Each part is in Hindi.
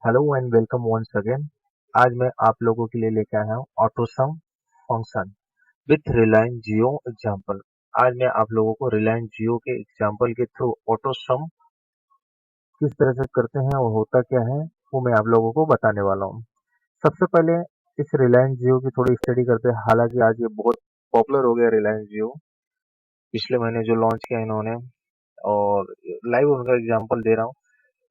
Hello and welcome once again. आज मैं आप लोगों के लिए लेके आया हूँ autosum function with Reliance Jio example. आज मैं आप लोगों को रिलायंस जियो के एग्जाम्पल के थ्रू ऑटोसम किस तरह से करते हैं और होता क्या है वो मैं आप लोगों को बताने वाला हूँ। सबसे पहले इस रिलायंस जियो की थोड़ी स्टडी करते हैं। हालांकि आज ये बहुत पॉपुलर हो गया रिलायंस जियो, पिछले महीने जो लॉन्च किया इन्होंने, और लाइव उनका एग्जाम्पल दे रहा हूँ।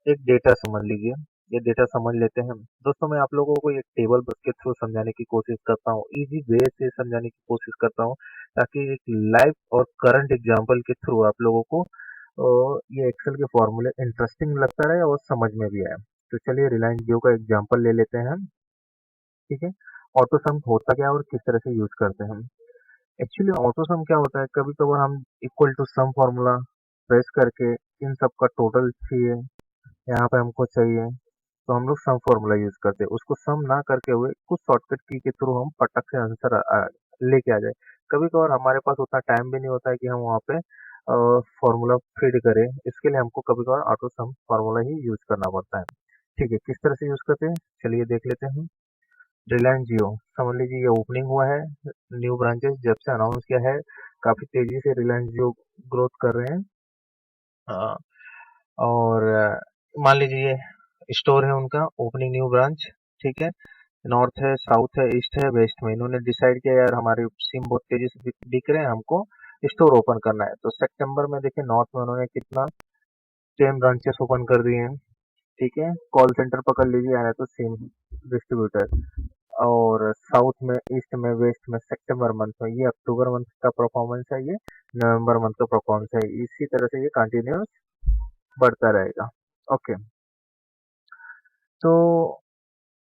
एक डेटा समझ लीजिए, ये डेटा समझ लेते हैं। दोस्तों मैं आप लोगों को एक टेबल के थ्रू समझाने की कोशिश करता हूँ, इजी वे से समझाने की कोशिश करता हूँ, ताकि एक लाइव और करंट एग्जांपल के थ्रू आप लोगों को ये एक्सेल के फॉर्मूले इंटरेस्टिंग लगता रहे और समझ में भी आए। तो चलिए रिलायंस जियो का एग्जाम्पल ले लेते हैं हम। ठीक है, ऑटो सम होता क्या है और किस तरह से यूज करते हैं हम। एक्चुअली ऑटो सम क्या होता है, कभी कभार हम equal to sum formula press करके इन सब का टोटल चाहिए, यहाँ पे हमको चाहिए, तो हम लोग सम फॉर्मूला यूज करते हैं। उसको सम ना करके हुए कुछ शॉर्टकट की के थ्रू हम फटक से आंसर लेके आ जाए। कभी कभार हमारे पास उतना टाइम भी नहीं होता है कि हम वहाँ पे फॉर्मूला फीड करें। इसके लिए हमको कभी कभार ऑटो सम फॉर्मूला ही यूज करना पड़ता है। ठीक है, किस तरह से यूज करते हैं चलिए देख लेते हैं। रिलायंस जियो समझ लीजिए, ये ओपनिंग हुआ है, न्यू ब्रांचेस जब से अनाउंस किया है, काफी तेजी से रिलायंस जियो ग्रोथ कर रहे हैं। हाँ, और मान लीजिए स्टोर है उनका, ओपनिंग न्यू ब्रांच। ठीक है, नॉर्थ है, साउथ है, ईस्ट है, वेस्ट में इन्होंने डिसाइड किया यार हमारे सिम बहुत तेजी से बिक रहे हैं, हमको स्टोर ओपन करना है। तो सितंबर में देखिए नॉर्थ में उन्होंने कितना 10 ब्रांचेस ओपन कर दिए हैं। ठीक है, कॉल सेंटर पकड़ लीजिए, आया तो सिम डिस्ट्रीब्यूटर। और साउथ में, ईस्ट में, वेस्ट में सितंबर मंथ में, ये अक्टूबर मंथ का परफॉर्मेंस है, ये नवंबर मंथ का परफॉर्मेंस है। इसी तरह से ये कंटिन्यूस बढ़ता रहेगा। ओके, तो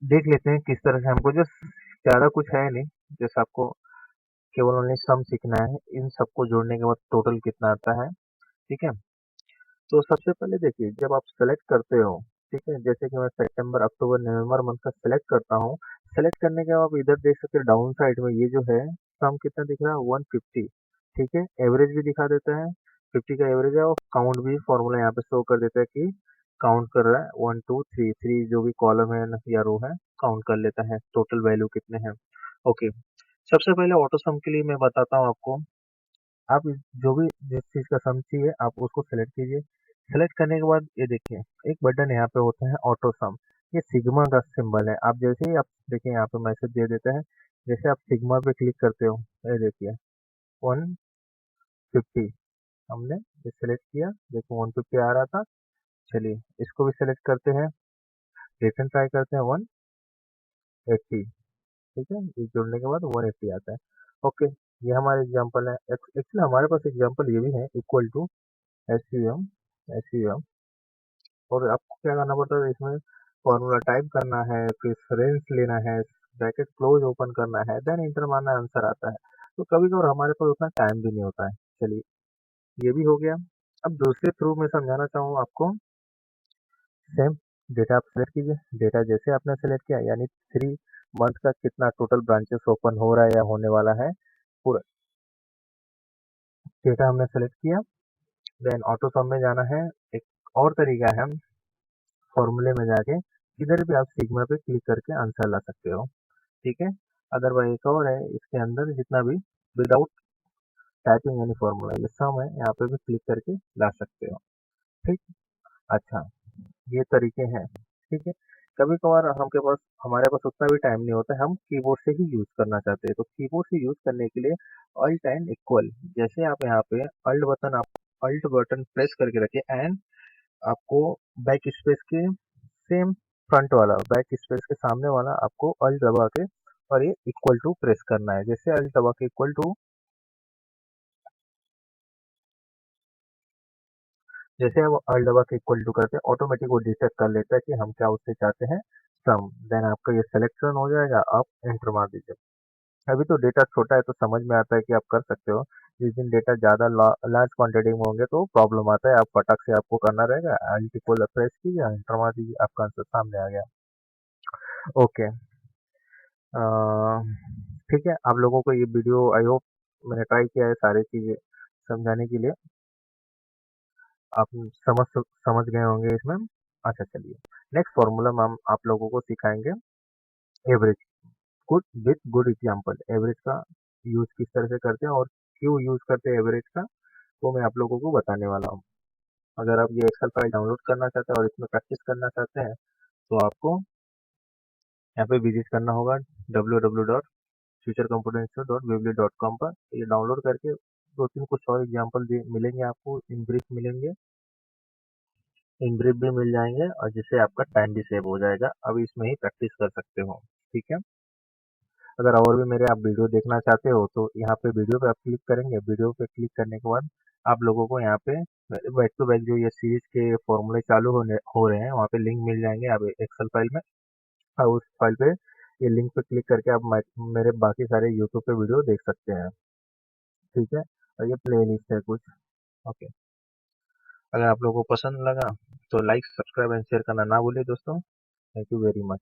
देख लेते हैं किस तरह से हमको, जो ज्यादा कुछ है नहीं, जैसे आपको केवल ओनली सम सीखना है, इन सबको जोड़ने के बाद टोटल कितना आता है। ठीक है, तो सबसे पहले देखिए जब आप सेलेक्ट करते हो, ठीक है, जैसे कि मैं सितंबर अक्टूबर नवंबर मंथ का सेलेक्ट करता हूँ। सेलेक्ट करने के बाद आप इधर देख सकते हैं डाउन साइड में ये जो है सम कितना दिख रहा है, 150। ठीक है, एवरेज भी दिखा देता है, 50 का एवरेज है, और काउंट भी फॉर्मूला यहाँ पे शो कर देता है कि काउंट कर रहा है, 1 2 3 3 जो भी कॉलम है या रो है काउंट कर लेता है टोटल वैल्यू कितने हैं। ओके, सबसे पहले ऑटो सम के लिए मैं बताता हूँ आपको। आप जो भी जिस चीज का सम चाहिए आप उसको सेलेक्ट कीजिए। सेलेक्ट करने के बाद ये देखिए एक बटन यहाँ पे होता है ऑटो सम। ये सिग्मा का सिंबल है। आप जैसे ही आप देखिए यहाँ पे मैसेज दे देता है, जैसे आप सिग्मा पे क्लिक करते हो, ये देखिए 150 हमने ये सेलेक्ट किया, देखो 150 आ रहा था। चलिए इसको भी सेलेक्ट करते हैं, रिटर्न ट्राई करते हैं 180। ठीक है, ये जोड़ने के बाद 180 आता है। ओके, ये हमारे एग्जाम्पल है। एक्चुअली हमारे पास एग्जाम्पल ये भी है, equal to S U M, S U M. और आपको क्या करना पड़ता है इसमें, फॉर्मूला टाइप करना है, फिर रेंज लेना है, ब्रैकेट क्लोज ओपन करना है, देन इंटर मारना, आंसर आता है। तो कभी कभार हमारे पास उतना टाइम भी नहीं होता है। चलिए ये भी हो गया। अब दूसरे थ्रू में समझाना चाहूँ आपको। सेम डेटा आप सेलेक्ट कीजिए, डेटा जैसे आपने सेलेक्ट किया, यानी 3 मंथ का कितना टोटल ब्रांचेस ओपन हो रहा है या होने वाला है, पूरा डेटा हमने सेलेक्ट किया। देन ऑटो सम में जाना है। एक और तरीका है, फॉर्मूले में जाके इधर भी आप सिग्मा पे क्लिक करके आंसर ला सकते हो। ठीक है, अदरवाइज एक और है इसके अंदर, जितना भी विदाउट टाइपिंग यानी फॉर्मूला, ये सम है, यहाँ पे भी क्लिक करके ला सकते हो। ठीक, अच्छा, ये तरीके हैं। ठीक है, कभी कभार हमके पास हमारे पास उतना भी टाइम नहीं होता है, हम कीबोर्ड से ही यूज करना चाहते हैं। तो कीबोर्ड से यूज करने के लिए अल्ट एंड इक्वल, जैसे आप यहाँ पे अल्ट बटन प्रेस करके रखिए, एंड आपको बैक स्पेस के सेम फ्रंट वाला बैक स्पेस के सामने वाला आपको अल्ट दबा के और ये इक्वल टू प्रेस करना है। जैसे अल्ट दबा के इक्वल टू, जैसे आप अल्ट दबा के इक्वल टू करते हैं, ऑटोमेटिक वो डिटेक्ट कर लेता है कि हम क्या उससे चाहते हैं, सम। देन आपका ये सिलेक्शन हो जाएगा, आप एंटर मार दीजिए। अभी तो डेटा छोटा है तो समझ में आता है कि आप कर सकते हो। जिस दिन डेटा ज्यादा लार्ज क्वांटिटी में होंगे तो प्रॉब्लम आता है, आप फटक से आपको करना रहेगा, अल्ट इक्वल प्रेस कीजिए, एंटर मार दीजिए, आपका आंसर सामने आ गया। ओके, ठीक है, आप लोगों को ये वीडियो आई होप, मैंने ट्राई किया है सारी चीज़ें समझाने के लिए, आप समझ समझ गए होंगे इसमें। अच्छा चलिए, नेक्स्ट फॉर्मूला में हम आप लोगों को सिखाएंगे average, good with good example. Average का यूज किस तरह से करते हैं और क्यों यूज करते हैं एवरेज का, वो मैं आप लोगों को बताने वाला हूँ। अगर आप ये एक्सेल फाइल डाउनलोड करना चाहते हैं और इसमें प्रैक्टिस करना चाहते हैं तो आपको यहाँ पे विजिट करना होगा www.futurecomputerinstitute.weebly.com पर। ये डाउनलोड करके दो तीन कुछ और एग्जाम्पल मिलेंगे आपको, इन ब्रीफ मिलेंगे, इन ब्रीफ भी मिल जाएंगे, और जिससे आपका टाइम भी सेव हो जाएगा। अब इसमें ही प्रैक्टिस कर सकते हो, ठीक है। अगर और भी मेरे आप वीडियो देखना चाहते हो तो यहाँ पे वीडियो पे आप क्लिक करेंगे। वीडियो पे क्लिक करने के बाद आप लोगों को यहाँ पे बैक टू बैक जो ये सीरीज के फॉर्मूले चालू हो रहे हैं वहाँ पे लिंक मिल जाएंगे आप एक्सेल फाइल में, और उस फाइल पे ये लिंक पे क्लिक करके आप मेरे बाकी सारे यूट्यूब पे वीडियो देख सकते हैं, ठीक है। और ये प्ले लिस्ट है कुछ, ओके। अगर आप लोगों को पसंद लगा तो लाइक सब्सक्राइब एंड शेयर करना ना भूलिए दोस्तों। Thank you very much.